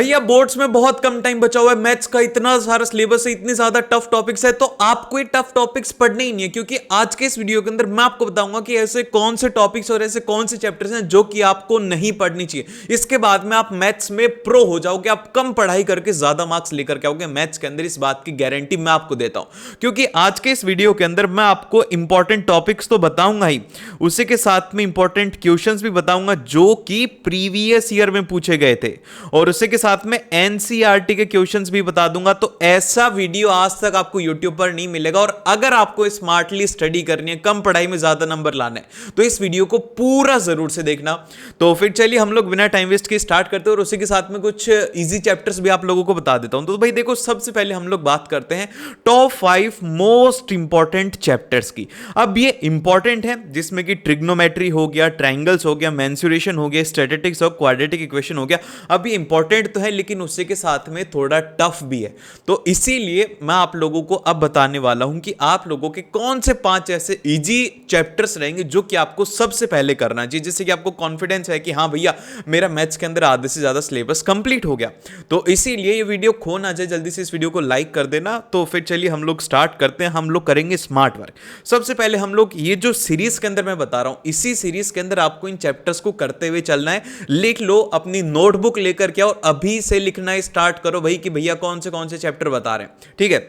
भैया बोर्ड्स में बहुत कम टाइम बचा हुआ है, मैथ्स का इतना सारा सिलेबस है, इतनी ज्यादा टफ टॉपिक्स है, तो आपको ये टफ टॉपिक्स पढ़ने ही नहीं है। क्योंकि आज के इस वीडियो के अंदर मैं आपको बताऊंगा कि ऐसे कौन से टॉपिक्स और ऐसे कौन से चैप्टर्स हैं जो कि आपको नहीं पढ़नी चाहिए। इसके बाद में आप मैथ्स में प्रो हो जाओगे, आप कम पढ़ाई करके ज्यादा मार्क्स लेकर के आओगे मैथ्स के अंदर। इस बात की गारंटी मैं आपको देता हूं, क्योंकि आज के इस वीडियो के अंदर मैं आपको इंपॉर्टेंट टॉपिक्स तो बताऊंगा ही, उसी के साथ में इंपॉर्टेंट क्वेश्चंस भी बताऊंगा जो कि प्रीवियस ईयर में पूछे गए थे, और उसी के साथ में एनसीईआरटी के क्वेश्चंस भी बता दूंगा। तो ऐसा वीडियो आज तक आपको यूट्यूब पर नहीं मिलेगा। और अगर आपको स्मार्टली स्टडी करनी है, कम पढ़ाई में ज्यादा नंबर लाने, तो इस वीडियो को पूरा जरूर से देखना। तो फिर चलिए हम लोग बिना टाइम वेस्ट के स्टार्ट करते हैं, और उसी के साथ में कुछ इजी चैप्टर्स भी आप लोगों को बता देता हूं। तो भाई देखो, सबसे पहले हम लोग बात करते हैं टॉप 5 मोस्ट इंपॉर्टेंट चैप्टर्स की। अब ये इंपॉर्टेंट है, जिसमें कि ट्रिग्नोमेट्री हो गया, ट्रायंगल्स हो गया, मेंसुरेशन हो गया, स्टैटिस्टिक्स और क्वाड्रेटिक इक्वेशन हो गया। अब ये इंपॉर्टेंट तो है, लेकिन उसी के साथ में थोड़ा टफ भी है। तो इसीलिए मैं आप लोगों को अब बताने वाला हूं कि आप लोगों के कौन से 5 ऐसे इजी चैप्टर्स रहेंगे जो कि आपको सबसे पहले करना चाहिए, जिससे कि आपको कॉन्फिडेंस है कि हाँ भैया, मेरा मैथ्स के अंदर आधे से ज्यादा सिलेबस कंप्लीट हो गया। तो इसीलिए ये वीडियो खो ना जाए, जल्दी से इस वीडियो को लाइक कर देना। तो फिर चलिए हम लोग स्टार्ट करते हैं। हम लोग करेंगे स्मार्ट वर्क। सबसे पहले हम लोग ये जो सीरीज के अंदर मैं बता रहा हूं, इसी सीरीज के अंदर आपको इन चैप्टर्स को करते हुए चलना है। लिख लो, अपनी नोटबुक लेकर के, और अभी से लिखना स्टार्ट करो भाई कि भैया कौन से चैप्टर बता रहे हैं, ठीक है।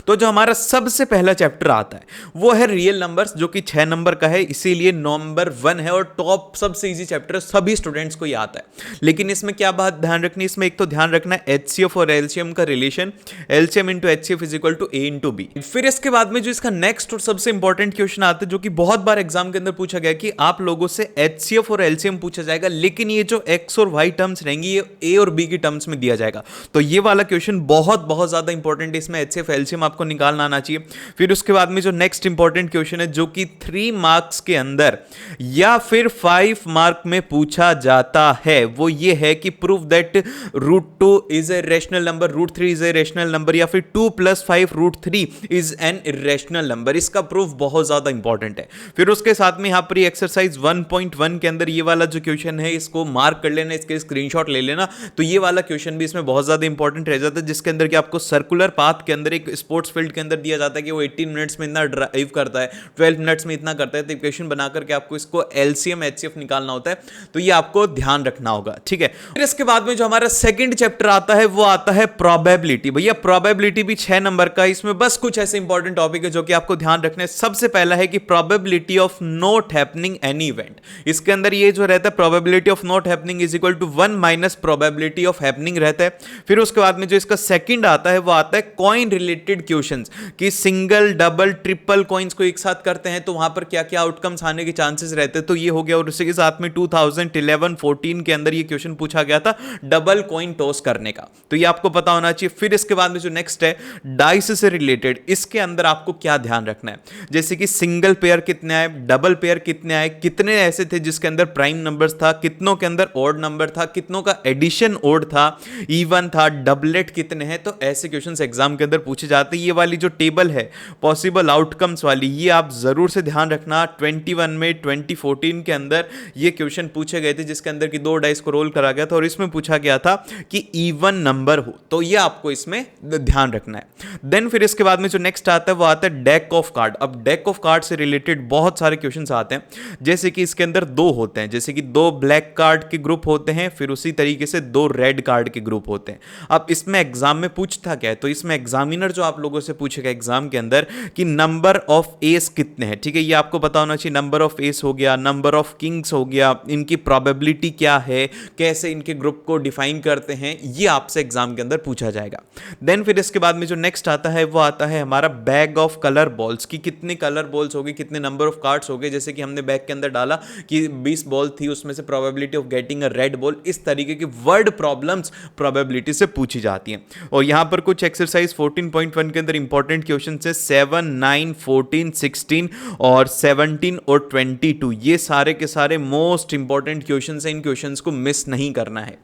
तो जो हमारा सबसे पहला चैप्टर आता है वो है रियल नंबर्स, जो कि 6 नंबर का है, इसीलिए नंबर 1 है और टॉप सबसे इजी चैप्टर सभी स्टूडेंट्स को ही आता है। लेकिन इसमें क्या बात ध्यान रखनी है, इसमें एक तो ध्यान रखना है एचसीएफ और एलसीएम का relation, LCM into HCF is equal to a into b. फिर इसके बाद में जो इसका नेक्स्ट और सबसे इंपॉर्टेंट क्वेश्चन आता है, जो कि बहुत बार एग्जाम के अंदर पूछा गया कि आप लोगों से एचसीएफ और एलसीएम पूछा जाएगा, लेकिन ये जो एक्स और वाई टर्म्स रहेंगी ये ए और बी की टर्म्स में दिया जाएगा। तो ये वाला क्वेश्चन बहुत बहुत ज्यादा इंपॉर्टेंट है, इसमें एचसीएफ एलसीएम आपको निकालना आना चाहिए। फिर उसके बाद में जो नेक्स्ट इंपॉर्टेंट क्वेश्चन है, जो कि 3 मार्क्स के अंदर या फिर 5 मार्क में पूछा जाता है, वो ये है कि prove that √2 is a rational number, √3 is a rational number, या फिर 2 + 5 √3 इज एन इरेशनल नंबर। इसका प्रूफ बहुत ज्यादा इंपॉर्टेंट है। फिर उसके साथ में यहां पर एक्सरसाइज 1.1 के अंदर ये वाला जो क्वेश्चन है, इसको मार्क कर लेना, इसके स्क्रीनशॉट ले लेना। तो ये वाला क्वेश्चन भी इसमें बहुत ज्यादा इंपॉर्टेंट रह जाता है, जिसके अंदर कि आपको सर्कुलर पाथ के अंदर एक स्पोर्ट्स फील्ड के अंदर दिया जाता है कि वो 18 मिनट्स में इतना ड्राइव करता है, 12 मिनट्स में इतना करता है। तो इक्वेशन बना करके आपको इसको एलसीएम एचसीएफ निकालना होता है, तो ये आपको ध्यान रखना होगा, ठीक है। फिर इसके बाद में जो हमारा सेकंड चैप्टर आता है वो आता है प्रोबेबिलिटी। भैया प्रोबेबिलिटी भी 6 नंबर का, इसमें बस कुछ ऐसे इंपॉर्टेंट टॉपिक है जो कि आपको ध्यान रखना है। सबसे पहला है कि probability of not happening any event. इसके अंदर ये जो रहता है probability of not happening is equal to 1 - probability of happening रहता है। फिर उसके बाद में जो इसका सेकंड आता है वो आता है कॉइन रिलेटेड क्वेश्चंस, कि सिंगल डबल ट्रिपल कॉइन्स को एक साथ करते हैं तो वहां पर क्या क्या आउटकम्स आने के चांसेस रहते हैं। तो ये हो गया। और उसी के साथ में 2011-14 के अंदर ये क्वेश्चन पूछा गया था डबल कॉइन टॉस करने का, तो ये आपको पता होना चाहिए। फिर इसके बाद में जो नेक्स्ट है डाइस से रिलेटेड, इसके अंदर आपको क्या ध्यान रखना है, जैसे कि सिंगल पेयर कितने आए, डबल पेयर कितने आए, कितने ऐसे थे जिसके अंदर प्राइम नंबर्स था, कितनों के अंदर ऑड नंबर था, कितनों का एडिशन ऑड था, इवन था, डबलेट कितने हैं। तो ऐसे क्वेश्चंस एग्जाम के अंदर पूछे जाते हैं। ये वाली जो टेबल है पॉसिबल आउटकम्स वाली, ये आप जरूर से ध्यान रखना। 21 में 2014 के अंदर ये क्वेश्चन पूछे गए थे, जिसके अंदर कि 2 डाइस को रोल करा गया था और इसमें पूछा गया था कि इवन नंबर हो, तो ये आपको इसमें ध्यान रखना है। देन फिर इसके बाद में जो नेक्स्ट आता है वो आता है डेक ऑफ कार्ड। अब डेक ऑफ कार्ड से रिलेटेड बहुत सारे क्वेश्चंस आते हैं, जैसे कि इसके अंदर 2 होते हैं, जैसे कि 2 ब्लैक कार्ड के ग्रुप होते हैं, फिर उसी तरीके से 2 रेड कार्ड के ग्रुप होते हैं। अब इसमें एग्जाम में पूछता क्या है, तो इसमें एग्जामिनर जो आप लोगों से पूछेगा एग्जाम के अंदर कि नंबर ऑफ एस कितने हैं, ठीक है, ये आपको पता होना चाहिए। नंबर ऑफ एस हो गया, नंबर ऑफ किंग्स हो गया, इनकी प्रोबेबिलिटी क्या है, कैसे इनके ग्रुप को डिफाइन करते हैं, ये आपसे एग्जाम के अंदर पूछा जाएगा। देन फिर इसके बाद में जो नेक्स्ट आता है वो आता है हमारा बैग ऑफ कलर बॉल्स, की कितने कलर बॉल्स हो गए, कितने नंबर ऑफ कार्ड्स हो गए। जैसे कि हमने बैग के अंदर डाला कि 20 बॉल थी, उसमें से probability of getting a red ball, इस तरीके की वर्ड प्रॉब्लम्स प्रोबेबिलिटी से पूछी जाती हैं। और यहां पर कुछ एक्सरसाइज 14.1 वन के अंदर इंपॉर्टेंट क्वेश्चन है 7, 9, 14, 16 और 17 और 22। ये सारे के सारे मोस्ट इंपॉर्टेंट क्वेश्चन हैं, इन क्वेश्चंस को मिस नहीं करना है।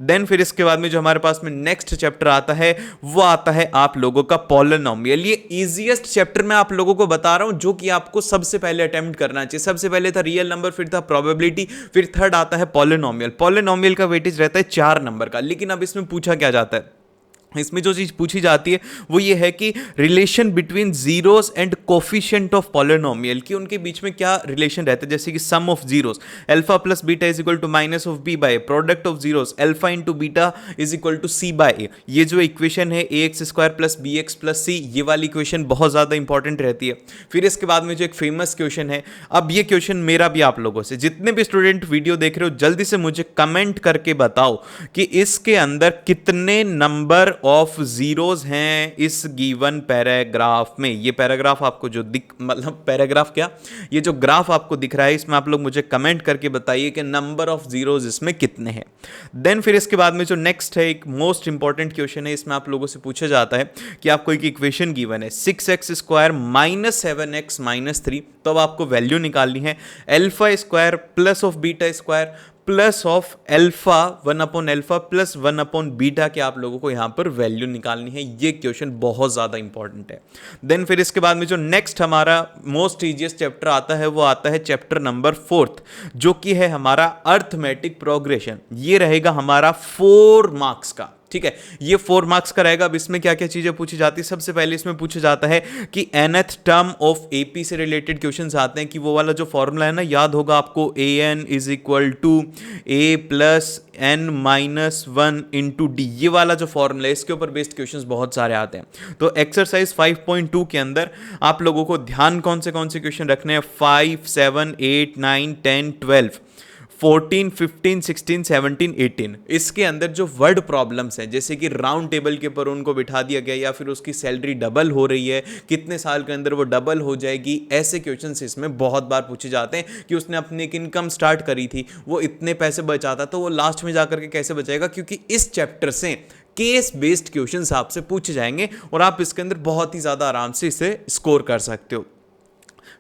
देन फिर इसके बाद में जो हमारे पास में नेक्स्ट चैप्टर आता है वो आता है आप लोगों का पॉलिनोमियल। ये इजीएस्ट चैप्टर मैं आप लोगों को बता रहा हूं जो कि आपको सबसे पहले अटेम्प्ट करना चाहिए। सबसे पहले था रियल नंबर, फिर था प्रोबेबिलिटी, फिर थर्ड आता है पॉलिनोमियल। पॉलिनोमियल का वेटेज रहता है 4 नंबर का, लेकिन अब इसमें पूछा क्या जाता है, इसमें जो चीज पूछी जाती है वो ये है कि relation between zeros and coefficient of polynomial, कि उनके बीच में क्या रिलेशन रहता है। जैसे कि sum of zeros alpha plus beta is equal to minus of B by, product of zeros alpha into beta is equal to C by A. ये जो इक्वेशन है A X square plus B X plus C, ये वाली equation बहुत ज्यादा important रहती है। फिर इसके बाद में जो एक फेमस क्वेश्चन है, अब ये क्वेश्चन मेरा भी आप लोगों से, जितने भी स्टूडेंट वीडियो देख रहे हो जल्दी से मुझे कमेंट करके बताओ कि इसके अंदर कितने नंबर ऑफ जीरोस हैं इस गिवन पैराग्राफ में। ये पैराग्राफ आपको जो मतलब पैराग्राफ क्या, ये जो ग्राफ आपको दिख रहा है, इसमें आप लोग मुझे कमेंट करके बताइए कि नंबर ऑफ जीरोस इसमें कितने हैं। देन फिर इसके बाद में जो नेक्स्ट है एक मोस्ट इंपॉर्टेंट क्वेश्चन है, इसमें आप लोगों से पूछा जाता है कि आपको एक इक्वेशन गिवन है 6x square minus 7x minus 3, तो अब आपको वैल्यू निकालनी है alpha square plus of beta square plus of alpha 1 upon alpha plus 1 upon beta के आप लोगों को यहां पर वैल्यू निकालनी है। ये क्वेश्चन बहुत ज्यादा इंपॉर्टेंट है। देन फिर इसके बाद में जो नेक्स्ट हमारा मोस्ट इजीएस्ट चैप्टर आता है वो आता है चैप्टर नंबर 4, जो कि है हमारा अर्थमेटिक प्रोग्रेशन। ये रहेगा हमारा 4 मार्क्स का, ठीक है, ये 4 मार्क्स का रहेगा। अब इसमें क्या क्या चीजें पूछी जाती है, सबसे पहले इसमें पूछा जाता है कि nth टर्म ऑफ एपी से रिलेटेड क्वेश्चंस आते हैं, कि वो वाला जो फॉर्मूला है ना, याद होगा आपको, an is equal to a plus n minus 1 into d, ये वाला जो फॉर्मूला है इसके ऊपर बेस्ड क्वेश्चंस बहुत सारे आते हैं। तो एक्सरसाइज 5.2 के अंदर आप लोगों को ध्यान कौन से क्वेश्चन रखने हैं, 5, 7, 8, 9, 10, 12, 14, 15, 16, 17, 18, इसके अंदर जो वर्ड प्रॉब्लम्स हैं, जैसे कि राउंड टेबल के ऊपर उनको बिठा दिया गया, या फिर उसकी सैलरी डबल हो रही है, कितने साल के अंदर वो डबल हो जाएगी, ऐसे क्वेश्चंस इसमें बहुत बार पूछे जाते हैं। कि उसने अपनी एक इनकम स्टार्ट करी थी, वो इतने पैसे बचाता, तो वो लास्ट में जाकर के कैसे बचाएगा, क्योंकि इस चैप्टर से केस बेस्ड क्वेश्चंस आपसे पूछे जाएंगे और आप इसके अंदर बहुत ही ज़्यादा आराम से इसे स्कोर कर सकते हो।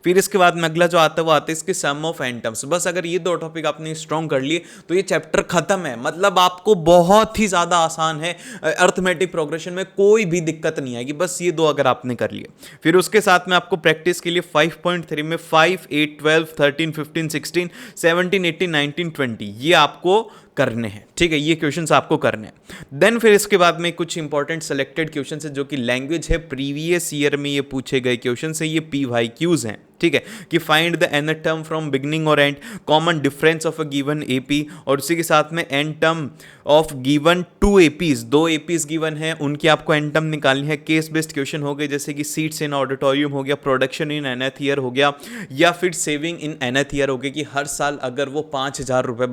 फिर इसके बाद में अगला जो आता है वो आता है इसके सम ऑफ एन टर्म्स। बस अगर ये 2 टॉपिक आपने स्ट्रॉन्ग कर लिए तो ये चैप्टर खत्म है, मतलब आपको बहुत ही ज्यादा आसान है, अर्थमेटिक प्रोग्रेशन में कोई भी दिक्कत नहीं आएगी। बस ये 2 अगर आपने कर लिए, फिर उसके साथ में आपको प्रैक्टिस के लिए 5.3 में 5, 8, 12, 13, 15, 16, 17, 18, 19, 20 ये आपको करने हैं, ठीक है, ये क्वेश्चंस आपको करने हैं। देन फिर इसके बाद में कुछ इंपॉर्टेंट सेलेक्टेड क्वेश्चंस है जो कि लैंग्वेज है, प्रीवियस ईयर में ये पूछे गए क्वेश्चंस है, ये PYQs हैं, ठीक है, कि find the nth term from beginning और end, common difference of a given AP, और उसी के साथ में nth term of given 2 APs, 2 APs given है, उनकी आपको nth टर्म निकालनी है। केस बेस्ड क्वेश्चन हो गए, जैसे कि सीट्स इन ऑडिटोरियम हो गया, प्रोडक्शन इन nth ईयर हो गया, या फिर सेविंग इन nth ईयर हो गया, कि हर साल अगर वो 5,000 रुपये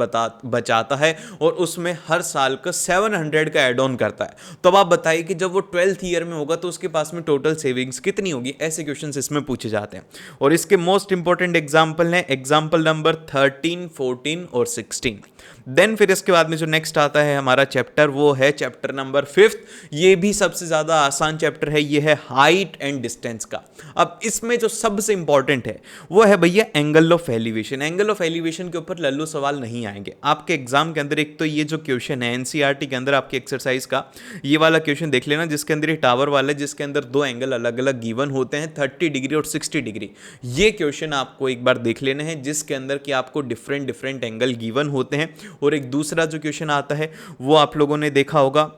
बचाता है और उसमें हर साल का 700 का एड ऑन करता है, तो अब आप बताइए कि जब वो 12th ईयर में होगा तो उसके पास में टोटल सेविंग्स कितनी होगी। ऐसे क्वेश्चंस इसमें पूछे जाते हैं और इसके मोस्ट इंपॉर्टेंट एग्जांपल हैं एग्जांपल नंबर 13, 14 और 16। देन फिर इसके बाद में जो नेक्स्ट आता है हमारा चैप्टर वो है चैप्टर नंबर 5। ये भी सबसे ज्यादा आसान चैप्टर है, ये है हाइट एंड डिस्टेंस का। अब इसमें जो सबसे इंपॉर्टेंट है वो है भैया angle of elevation. Angle of elevation के ऊपर लल्लू सवाल नहीं आएंगे आपके एग्जाम के अंदर। एक तो ये जो क्वेश्चन है एनसीईआरटी के अंदर आपके एक्सरसाइज का ये वाला क्वेश्चन देख लेना, जिसके अंदर ये टावर वाला है, जिसके अंदर 2 एंगल अलग अलग गिवन होते हैं 30 डिग्री और 60 डिग्री। ये क्वेश्चन आपको एक बार देख लेने हैं जिसके अंदर कि आपको डिफरेंट डिफरेंट एंगल गिवन होते हैं। और एक दूसरा जो क्वेश्चन आता है वो आप लोगों ने देखा होगा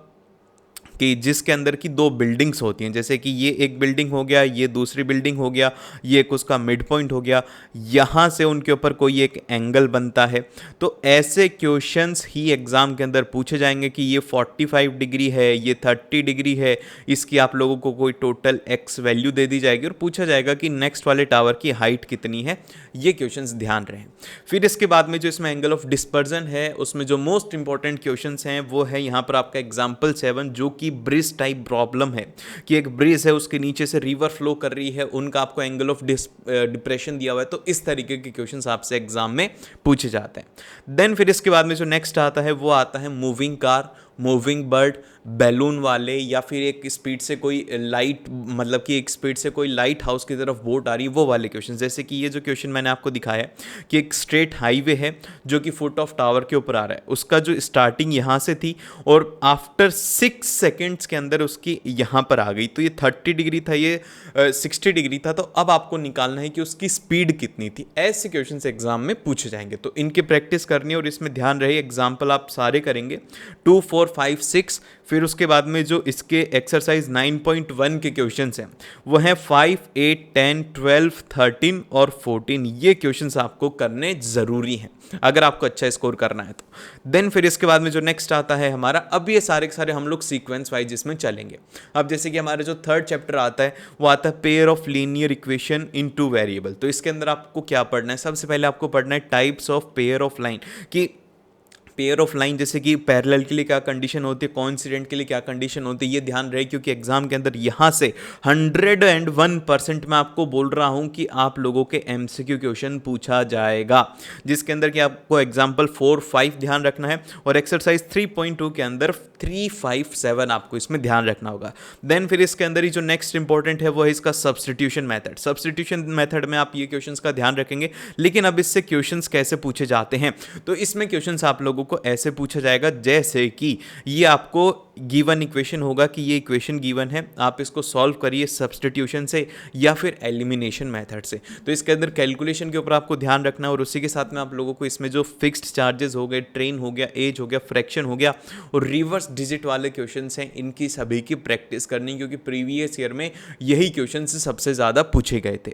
कि जिसके अंदर की 2 बिल्डिंग्स होती हैं, जैसे कि ये एक बिल्डिंग हो गया, ये दूसरी बिल्डिंग हो गया, ये एक उसका मिड पॉइंट हो गया, यहाँ से उनके ऊपर कोई एक एंगल बनता है। तो ऐसे क्वेश्चंस ही एग्जाम के अंदर पूछे जाएंगे कि ये 45 डिग्री है, ये 30 डिग्री है, इसकी आप लोगों को कोई टोटल एक्स वैल्यू दे दी जाएगी और पूछा जाएगा कि नेक्स्ट वाले टावर की हाइट कितनी है। ये क्वेश्चंस ध्यान रहे। फिर इसके बाद में जो इसमें एंगल ऑफ डिस्पर्जन है उसमें जो मोस्ट इंपॉर्टेंट क्वेश्चंस हैं वो है यहाँ पर आपका एग्जाम्पल 7, जो कि ब्रिज टाइप प्रॉब्लम है कि एक ब्रिज है उसके नीचे से रिवर फ्लो कर रही है, उनका आपको एंगल ऑफ डिप्रेशन दिया हुआ है। तो इस तरीके के क्वेश्चंस आपसे एग्जाम में पूछे जाते हैं। देन फिर इसके बाद में जो नेक्स्ट आता है वो आता है moving car moving bird, balloon वाले, या फिर एक स्पीड से कोई लाइट, मतलब कि एक स्पीड से कोई लाइट हाउस की तरफ बोट आ रही है, वो वाले क्वेश्चन। जैसे कि ये जो क्वेश्चन मैंने आपको दिखाया है कि एक स्ट्रेट हाईवे है जो कि फुट ऑफ टावर के ऊपर आ रहा है, उसका जो स्टार्टिंग यहाँ से थी और आफ्टर 6 सेकेंड्स के अंदर उसकी यहाँ पर आ गई, तो ये 30 डिग्री था, ये 60 डिग्री था। तो अब आपको निकालना है कि उसकी स्पीड कितनी थी। ऐसे क्वेश्चन एग्जाम में पूछे जाएंगे, तो इनकी प्रैक्टिस करनी है और इसमें ध्यान रहे एग्जाम्पल आप सारे करेंगे 2, 4, 5, 6। फिर उसके बाद में जो इसके एक्सरसाइज 9.1 के क्वेश्चंस हैं वो हैं 5, 8, 10, 12, 13 और 14। ये क्वेश्चंस आपको करने ज़रूरी हैं अगर आपको अच्छा स्कोर करना है तो। देन फिर इसके बाद में जो नेक्स्ट आता है हमारा, अब ये सारे के सारे हम लोग सीक्वेंस वाइज इसमें चलेंगे। अब जैसे कि हमारा जो थर्ड चैप्टर आता है वो आता है pair of linear equation in 2 variable. तो इसके अंदर आपको क्या पढ़ना है, सबसे पहले आपको पढ़ना है types of pair of line, कि पेयर ऑफ लाइन जैसे कि पैरेलल के लिए क्या कंडीशन होती है, कोइंसिडेंट के लिए क्या कंडीशन होती है, ये ध्यान रहे क्योंकि एग्जाम के अंदर यहाँ से 101% मैं आपको बोल रहा हूँ कि आप लोगों के एमसीक्यू क्वेश्चन पूछा जाएगा, जिसके अंदर कि आपको एग्जाम्पल 4, 5 ध्यान रखना है और एक्सरसाइज 3.2 के अंदर 3, 5, 7 आपको इसमें ध्यान रखना होगा। देन फिर इसके अंदर ही जो नेक्स्ट इंपॉर्टेंट है वो है इसका सब्स्टिट्यूशन मेथड। सब्स्टिट्यूशन मेथड में आप ये क्वेश्चंस का ध्यान रखेंगे, लेकिन अब इससे क्वेश्चंस कैसे पूछे जाते हैं, तो इसमें क्वेश्चंस आप लोगों को ऐसे पूछा जाएगा जैसे कि ये आपको गिवन इक्वेशन होगा कि ये इक्वेशन गिवन है, आप इसको सॉल्व करिए सब्स्टिट्यूशन से या फिर एलिमिनेशन मेथड से। तो इसके अंदर कैलकुलेशन के ऊपर आपको ध्यान रखना है और उसी के साथ में आप लोगों को इसमें जो फिक्स्ड चार्जेस हो गए, ट्रेन हो गया, एज हो गया, फ्रैक्शन हो गया और रिवर्स डिजिट वाले क्वेश्चंस हैं, इनकी सभी की प्रैक्टिस करनी, क्योंकि प्रीवियस ईयर में यही क्वेश्चन सबसे ज़्यादा पूछे गए थे।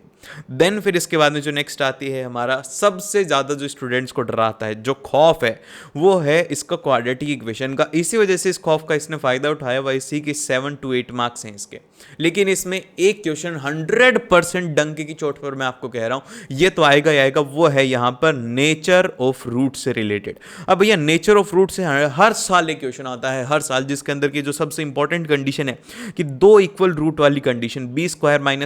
देन फिर इसके बाद में जो नेक्स्ट आती है हमारा सबसे ज़्यादा जो स्टूडेंट्स को डराता है, जो खौफ है, वो है इसका क्वाड्रेटिक इक्वेशन का। इसी वजह से इस खौफ का इसने फायदा उठाया हुआ, इसी के 7 to 8 मार्क्स हैं इसके। लेकिन इसमें एक क्वेश्चन 100% डंके की चोट पर मैं आपको कह रहा हूं ये तो आएगा ही आएगा, वो है यहां पर नेचर ऑफ रूट से रिलेटेड। अब भैया नेचर ऑफ रूट से हर साल एक क्वेश्चन आता है, हर साल, जिसके अंदर की जो सबसे इंपॉर्टेंट कंडीशन है कि 2 इक्वल रूट वाली कंडीशन, b² -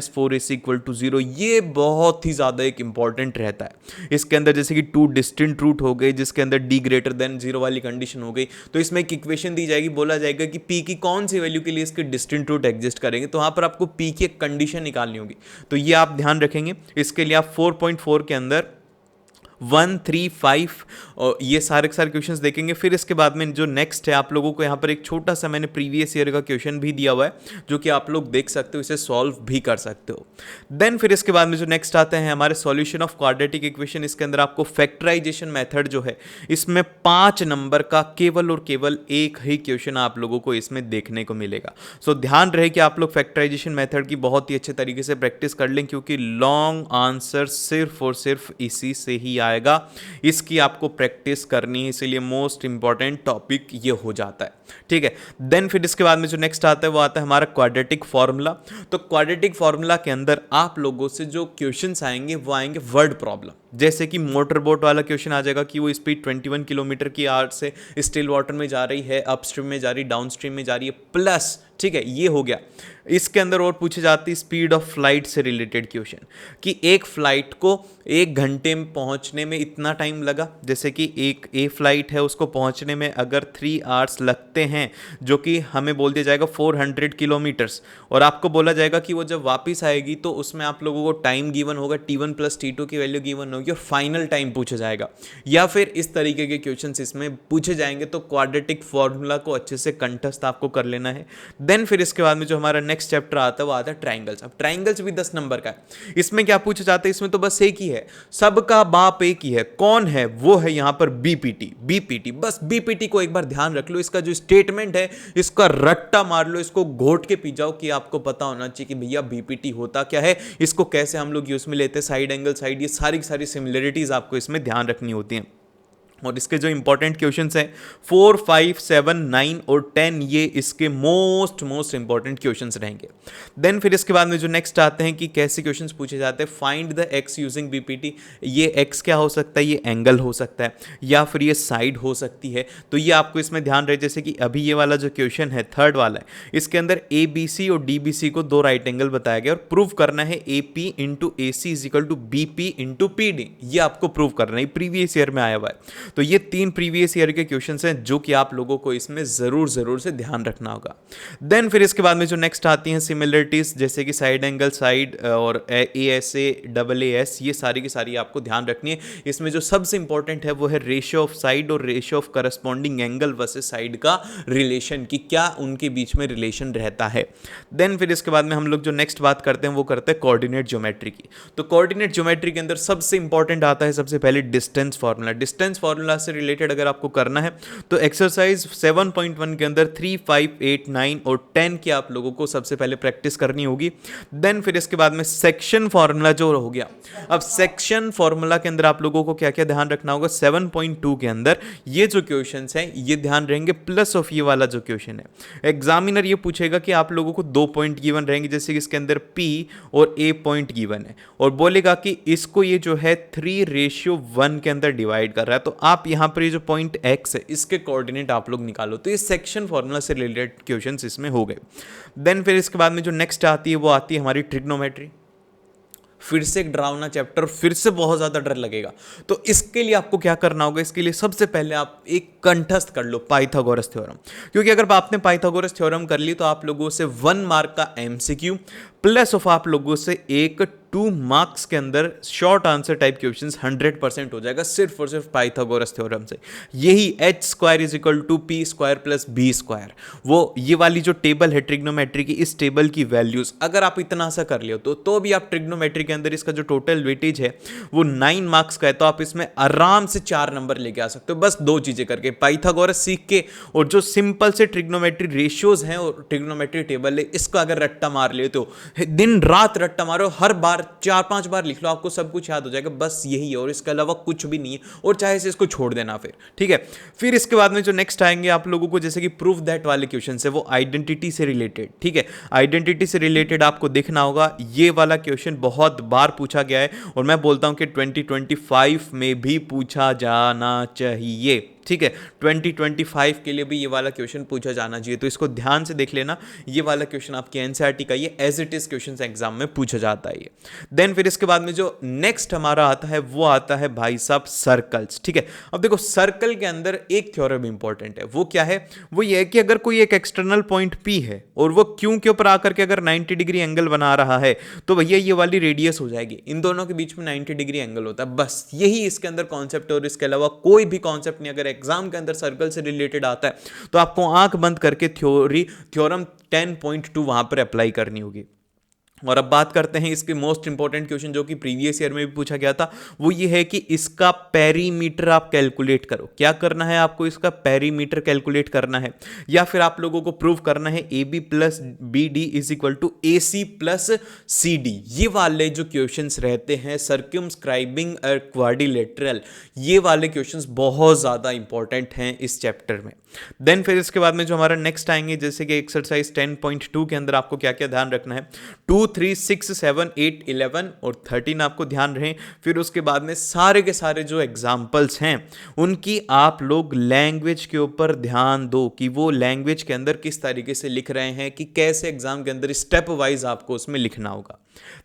4ac = 0, ये बहुत ही ज्यादा एक इंपॉर्टेंट रहता है। इसके अंदर जैसे कि 2 डिस्टिंक्ट रूट हो गए, जिसके अंदर d 0 वाली कंडीशन हो गई, तो इसमें एक इक्वेशन दी जाएगी, बोला जाएगा कि p की कौन सी वैल्यू के लिए इसके डिस्टिंक्ट रूट एग्जिस्ट करेंगे, तो वहां पर आपको p की एक कंडीशन निकालनी होगी। तो ये आप ध्यान रखेंगे। इसके लिए आप 4.4 के अंदर 1, 3, 5 और ये सारे के सारे क्वेश्चंस देखेंगे। फिर इसके बाद में जो नेक्स्ट है, आप लोगों को यहाँ पर एक छोटा सा मैंने प्रीवियस ईयर का क्वेश्चन भी दिया हुआ है, जो कि आप लोग देख सकते हो, इसे सॉल्व भी कर सकते हो। देन फिर इसके बाद में जो नेक्स्ट आते हैं हमारे सॉल्यूशन ऑफ क्वाड्रेटिक इक्वेशन। इसके अंदर आपको फैक्टराइजेशन मेथड जो है, इसमें 5 नंबर का केवल और केवल एक ही क्वेश्चन आप लोगों को इसमें देखने को मिलेगा। सो ध्यान रहे कि आप लोग फैक्टराइजेशन मेथड की बहुत ही अच्छे तरीके से प्रैक्टिस कर लें, क्योंकि लॉन्ग आंसर सिर्फ और सिर्फ इसी से ही आएगा, इसकी आपको प्रैक्टिस करनी है, इसीलिए मोस्ट इंपॉर्टेंट टॉपिक ये हो जाता है। ठीक है। देन फिर इसके बाद में जो नेक्स्ट आता है वो आता है हमारा क्वाड्रेटिक फॉर्मूला। तो क्वाड्रेटिक फॉर्मूला के अंदर आप लोगों से जो क्वेश्चंस आएंगे वो आएंगे वर्ड प्रॉब्लम, जैसे कि मोटर बोट वाला क्वेश्चन आ जाएगा कि वो स्पीड 21 किलोमीटर की आवर से स्टिल वाटर में जा रही है, अपस्ट्रीम में जा रही, डाउनस्ट्रीम में जा रही है, प्लस, ठीक है, ये हो गया। इसके अंदर और पूछे जाती है स्पीड ऑफ फ्लाइट से रिलेटेड क्वेश्चन, कि एक फ्लाइट को 1 घंटे में पहुंचने में इतना टाइम लगा, जैसे कि एक ए फ्लाइट है उसको पहुंचने में अगर 3 आवर्स लगते हैं, जो कि हमें बोल दिया जाएगा 400 किलोमीटर्स, और आपको बोला जाएगा कि वो जब वापस आएगी तो उसमें आप लोगों को टाइम गिवन होगा, T1 + T2 की वैल्यू गिवन होगी और फाइनल टाइम पूछा जाएगा, या फिर इस तरीके के क्वेश्चंस इसमें पूछे जाएंगे। तो क्वाड्रेटिक फॉर्मूला को अच्छे से कंठस्थ आपको कर लेना है। देन फिर इसके बाद में जो हमारा नेक्स्ट चैप्टर आता है वो आता है ट्रायंगल्स। अब ट्रायंगल्स भी 10 नंबर का है। इसमें क्या पूछा जाता है, इसमें तो बस एक ही है, सबका बाप एक ही है, कौन है, वो है यहां पर बीपीटी। बस बीपीटी को एक बार ध्यान रख लो, इसका जो स्टेटमेंट है इसका रट्टा मार लो, इसको घोट के पी जाओ, कि आपको पता होना चाहिए कि भैया बीपीटी होता क्या है, इसको कैसे हम लोग यूज में लेते हैं, साइड एंगल साइड, ये सारी की सारी सिमिलरिटीज आपको इसमें ध्यान रखनी होती हैं। और इसके जो इंपॉर्टेंट क्वेश्चंस हैं 4, 5, 7, 9 और 10, ये इसके मोस्ट इंपॉर्टेंट क्वेश्चंस रहेंगे। देन फिर इसके बाद में जो नेक्स्ट आते हैं कि कैसे क्वेश्चंस पूछे जाते हैं, find the x using BPT. ये एक्स क्या हो सकता है, ये एंगल हो सकता है या फिर ये साइड हो सकती है, तो ये आपको इसमें ध्यान रहे। जैसे कि अभी ये वाला जो क्वेश्चन है थर्ड वाला है, इसके अंदर ABC और DBC को 2 राइट एंगल बताया गया और प्रूव करना है AP × AC = BP × PD, ये आपको प्रूव करना है, प्रीवियस ईयर में आया हुआ है। तो ये 3 प्रीवियस ईयर के क्वेश्चंस हैं जो कि आप लोगों को इसमें ज़रूर से ध्यान रखना होगा। देन फिर इसके बाद में जो नेक्स्ट आती हैं सिमिलरिटीज़, जैसे कि साइड एंगल साइड और ASA AAS, ये सारी की सारी आपको ध्यान रखनी है। इसमें जो सबसे इंपॉर्टेंट है वो है रेशियो ऑफ साइड और ratio of corresponding angle versus side का रिलेशन, कि क्या उनके बीच में रिलेशन रहता है। देन फिर इसके बाद में हम लोग जो नेक्स्ट बात करते हैं वो करते हैं कोऑर्डिनेट ज्योमेट्री की। तो कोऑर्डिनेट ज्योमेट्री के अंदर सबसे इंपॉर्टेंट आता है सबसे पहले डिस्टेंस फार्मूला। डिस्टेंस फार्मूला से रिलेटेड अगर आपको करना है तो एक्सरसाइज 7.1 के अंदर 3, 5, 8, 9 और 10 की आप लोगों को सबसे पहले प्रैक्टिस करनी होगी। देन फिर इसके बाद में सेक्शन फार्मूला जो हो गया। अब सेक्शन फार्मूला के अंदर आप लोगों को क्या क्या ध्यान रखना होगा, 7.2 के अंदर ये जो क्वेश्चंस हैं ये ध्यान रहेंगे, प्लस ऑफ ये वाला जो क्वेश्चन है। एग्जामिनर ये पूछेगा कि आप लोगों को 2 पॉइंट गिवन रहेंगे, जैसे कि इसके अंदर P और A पॉइंट गिवन है, और बोलेगा कि इसको ये जो है 3:1 के अंदर डिवाइड कर रहा है, तो आप यहाँ पर ये जो पॉइंट X है इसके कोऑर्डिनेट आप लोग निकालो। तो ये सेक्शन फार्मूला से रिलेटेड क्वेश्चंस इसमें हो गए। देन फिर इसके बाद में जो नेक्स्ट आती है वो आती है हमारी ट्रिग्नोमेट्री। फिर से एक डरावना चैप्टर, फिर से बहुत ज़्यादा डर लगेगा। तो इसके लिए आपको क्या करना होगा, इसके लिए सबसे पहले आप एक कंठस्थ कर लो पाइथागोरस थ्योरम, क्योंकि अगर आपने पाइथागोरस थ्योरम कर ली तो आप लोगों से 1 मार्क का MCQ प्लस ऑफ आप लोगों से एक 2 मार्क्स के अंदर शॉर्ट आंसर टाइप क्वेश्चंस 100% हो जाएगा सिर्फ और सिर्फ पाइथागोरस थ्योरम से। यही h² = p² + b², वो ये वाली जो टेबल है ट्रिग्नोमेट्री की, इस टेबल की वैल्यूज अगर आप इतना सा कर लियो तो भी आप ट्रिग्नोमेट्री के अंदर इसका जो टोटल वेटेज है वो 9 मार्क्स का है, तो आप इसमें आराम से 4 नंबर लेके आ सकते हो बस 2 चीजें करके, पाइथागोरस सीख के और जो सिंपल से ट्रिग्नोमेट्री रेशियोज हैं और ट्रिग्नोमेट्री टेबल है इसका अगर रट्टा मार लेते हो, दिन रात रट्टा मारो, हर बार 4-5 बार लिख लो, आपको सब कुछ याद हो जाएगा। बस यही है और इसके अलावा कुछ भी नहीं है, और चाहे से इसको छोड़ देना फिर, ठीक है। फिर इसके बाद में जो नेक्स्ट आएंगे आप लोगों को, जैसे कि प्रूफ दैट वाले क्वेश्चन है वो आइडेंटिटी से रिलेटेड, ठीक है। आइडेंटिटी से रिलेटेड आपको देखना होगा, ये वाला क्वेश्चन बहुत बार पूछा गया है और मैं बोलता हूं कि 2025 में भी पूछा जाना चाहिए, ठीक है। 2025 के लिए भी ये वाला क्वेश्चन पूछा जाना चाहिए, तो इसको ध्यान से देख लेना। ये वाला क्वेश्चन आपके एनसीईआरटी का ये as it is question exam में पूछा जाता है। देन फिर इसके बाद में जो नेक्स्ट हमारा आता है वो आता है भाई साहब सर्कल्स, ठीक है। अब देखो सर्कल के अंदर एक थ्योरम इंपॉर्टेंट है, वो क्या है, वो ये है कि अगर कोई एक एक्सटर्नल पॉइंट P है और वो Q के ऊपर आकर के अगर 90 डिग्री एंगल बना रहा है तो भैया ये वाली रेडियस हो जाएगी, इन दोनों के बीच में 90 डिग्री एंगल होता है, बस यही इसके अंदर कॉन्सेप्ट है और इसके अलावा कोई भी कॉन्सेप्ट नहीं। अगर एग्जाम के अंदर सर्कल से रिलेटेड आता है तो आपको आंख बंद करके थ्योरम 10.2 वहां पर अप्लाई करनी होगी। और अब बात करते हैं इसके मोस्ट इंपॉर्टेंट क्वेश्चन जो कि प्रीवियस ईयर में भी पूछा गया था, वो ये है कि इसका पेरीमीटर आप कैलकुलेट करो। क्या करना है आपको, इसका पेरीमीटर कैलकुलेट करना है या फिर आप लोगों को प्रूव करना है AB + BD = AC + CD। ये वाले जो क्वेश्चंस रहते हैं सर्कमस्क्राइबिंग अ क्वाड्रिलेटरल, ये वाले क्वेश्चंस बहुत ज़्यादा इंपॉर्टेंट हैं इस चैप्टर में। देन फिर इसके बाद में जो हमारा नेक्स्ट आएंगे, जैसे कि एक्सरसाइज 10.2 के अंदर आपको क्या क्या ध्यान रखना है, 2, 3, 6, 7, 8, 11 और 13 आपको ध्यान रहे। फिर उसके बाद में सारे के सारे जो एग्जाम्पल्स हैं उनकी आप लोग लैंग्वेज के ऊपर ध्यान दो कि वो लैंग्वेज के अंदर किस तरीके से लिख रहे हैं, कि कैसे एग्जाम के अंदर स्टेप वाइज आपको उसमें लिखना होगा।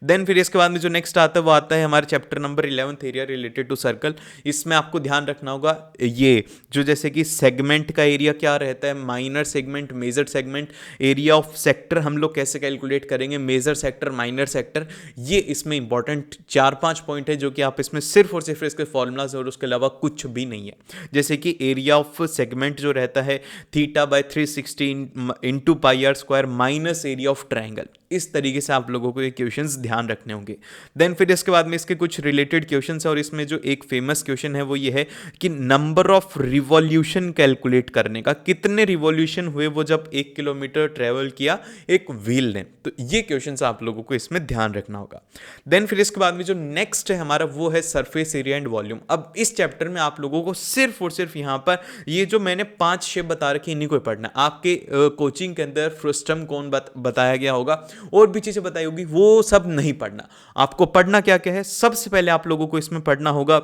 देन फिर इसके बाद में जो नेक्स्ट आता है वो आता है हमारे chapter number 11 area related to circle. इसमें आपको ध्यान रखना होगा ये जो जैसे कि सेगमेंट का एरिया क्या रहता है, minor segment, major segment, area of sector हम लोग कैसे कैलकुलेट करेंगे, मेजर सेक्टर, माइनर सेक्टर, ये इसमें इंपॉर्टेंट 4-5 पॉइंट है जो कि आप इसमें सिर्फ और सिर्फ इसके फॉर्मूलाज और उसके अलावा कुछ भी नहीं है। जैसे कि एरिया ऑफ सेगमेंट जो रहता है θ/360 × πr² minus area of triangle, इस तरीके से आप लोगों को ये क्वेश्चंस ध्यान रखने होंगे। देन फिर इसके बाद में इसके कुछ रिलेटेड क्वेश्चंस है और इसमें जो एक फेमस क्वेश्चन है वो ये है कि नंबर ऑफ रिवॉल्यूशन कैलकुलेट करने का, कितने रिवॉल्यूशन हुए वो जब 1 किलोमीटर ट्रेवल किया एक व्हील ने, तो ये क्वेश्चंस आप लोगों को इसमें ध्यान रखना होगा। देन फिर इसके बाद में जो नेक्स्ट है हमारा वो है सरफेस एरिया एंड वॉल्यूम। अब इस चैप्टर में आप लोगों को सिर्फ और सिर्फ यहाँ पर ये जो मैंने 5 शेप बता रखी इन्हीं को पढ़ना। आपके कोचिंग के अंदर फ्रस्टम कौन बताया गया होगा और भी चीजें बताई होगी, वो सब नहीं पढ़ना। आपको पढ़ना क्या क्या है, सबसे पहले आप लोगों को इसमें पढ़ना होगा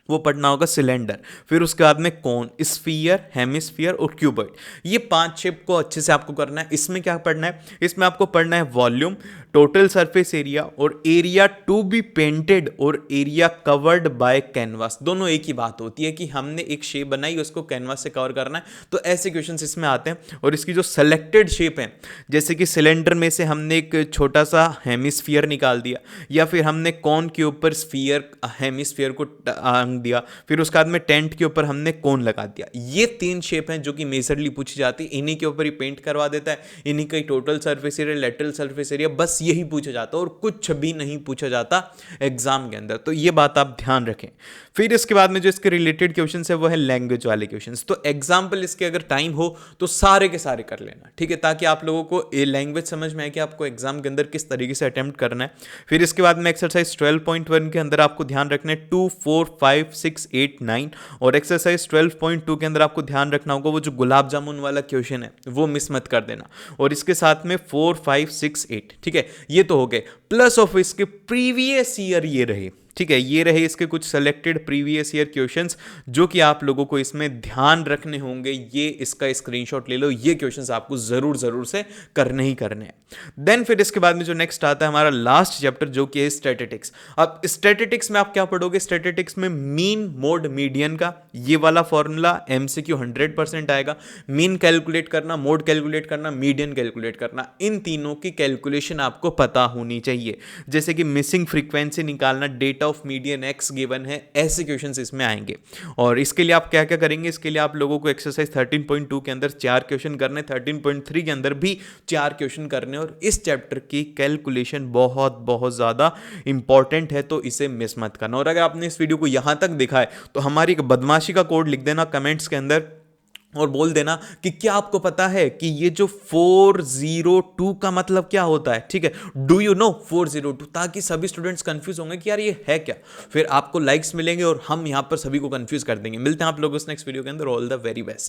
वो पढ़ना होगा सिलेंडर। फिर उसके बाद में कौन, स्फीयर, हेमिस्फीयर और क्यूबॉइड। ये 5 शेप को अच्छे से आपको करना है। इसमें क्या पढ़ना है, इसमें आपको पढ़ना है वॉल्यूम, टोटल सरफेस एरिया और एरिया टू बी पेंटेड और एरिया कवर्ड बाय कैनवास। दोनों एक ही बात होती है कि हमने एक शेप बनाई, उसको कैनवास से कवर करना है। तो ऐसे क्वेश्चंस इसमें आते हैं। और इसकी जो सेलेक्टेड शेप है, जैसे कि सिलेंडर में से हमने एक छोटा सा हेमिस्फीयर निकाल दिया, या फिर हमने कौन के ऊपर स्फीयर हेमिस्फीयर को दिया, फिर उसके बाद में टेंट के ऊपर हमने कोन लगा दिया। ये 3 शेप हैं जो कि मेजरली पूछी जाती है। इन्हीं के ऊपर ही पेंट करवा देता है, इन्हीं का ही total surface area, lateral surface area, बस यही पूछा जाता है और कुछ भी नहीं पूछा जाता एग्जाम के अंदर। तो ये बात आप ध्यान रखें। फिर इसके बाद में जो इसके रिलेटेड क्वेश्चन है वो है लैंग्वेज वाले क्वेश्चन। तो एग्जाम्पल इसके अगर टाइम हो तो सारे के सारे कर लेना, ठीक है, ताकि आप लोगों को ये लैंग्वेज समझ में आए कि आपको एग्जाम के अंदर किस तरीके से अटेम्प्ट करना है। फिर इसके बाद में एक्सरसाइज 12.1 के अंदर आपको ध्यान रखना है 2, 4, 5, 6, 8, 9। और एक्सरसाइज 12.2 के अंदर आपको ध्यान रखना होगा वो जो गुलाब जामुन वाला क्वेश्चन है वो मिस मत कर देना। और इसके साथ में 4, 5, 6, 8, ठीक है, ये तो हो गए। प्लस ऑफ इसके प्रीवियस ईयर ये रहे, ठीक है, ये रहे इसके कुछ सेलेक्टेड प्रीवियस ईयर क्वेश्चंस जो कि आप लोगों को इसमें ध्यान रखने होंगे। ये इसका स्क्रीनशॉट ले लो, ये क्वेश्चंस आपको जरूर से करने ही करने हैं। देन फिर इसके बाद में जो नेक्स्ट आता है हमारा लास्ट चैप्टर जो कि है स्टैटिस्टिक्स। अब स्टैटिस्टिक्स में आप क्या पढ़ोगे, स्टैटिस्टिक्स में मीन, मोड, मीडियन का ये वाला फॉर्मूला MCQ 100% आएगा। मीन कैलकुलेट करना, मोड कैलकुलेट करना, मीडियन कैलकुलेट करना, इन तीनों की कैलकुलेशन आपको पता होनी चाहिए। जैसे कि मिसिंग फ्रीक्वेंसी निकालना, data of median x given है, ऐसे क्वेश्चंस इसमें आएंगे। और इसके लिए आप क्या क्या करेंगे, इसके लिए आप लोगों को एक्सरसाइज 13.2 के अंदर 4 क्वेश्चन करने, 13.3 के अंदर भी 4 क्वेश्चन करने। और इस चैप्टर की कैलकुलेशन बहुत ज़्यादा इंपॉर्टेंट है, तो इसे मिस मत करना। और अगर आपने इस वीडियो को यहां तक देखा है तो हमारी एक बदमाशी का कोड लिख देना कमेंट्स के अंदर और बोल देना कि क्या आपको पता है कि ये जो 402 का मतलब क्या होता है, ठीक है, डू यू नो 402, ताकि सभी स्टूडेंट्स कंफ्यूज होंगे कि यार ये है क्या। फिर आपको लाइक्स मिलेंगे और हम यहां पर सभी को कंफ्यूज कर देंगे। मिलते हैं आप लोगों को नेक्स्ट वीडियो के अंदर। All the very best.